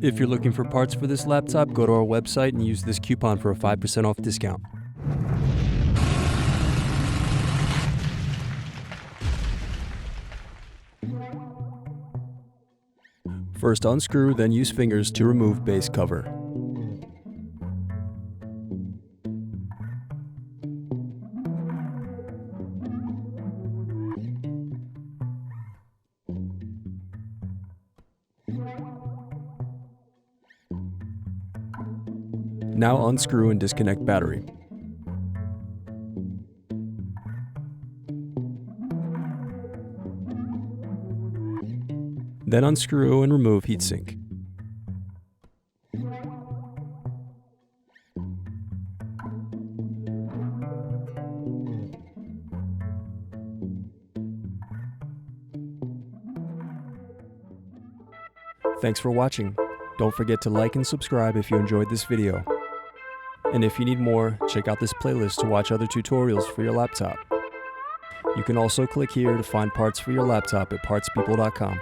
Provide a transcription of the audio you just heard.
If you're looking for parts for this laptop, go to our website and use this coupon for a 5% off discount. First unscrew, then use fingers to remove base cover. Now unscrew and disconnect battery. Then unscrew and remove heatsink. Thanks for watching. Don't forget to like and subscribe if you enjoyed this video. And if you need more, check out this playlist to watch other tutorials for your laptop. You can also click here to find parts for your laptop at partspeople.com.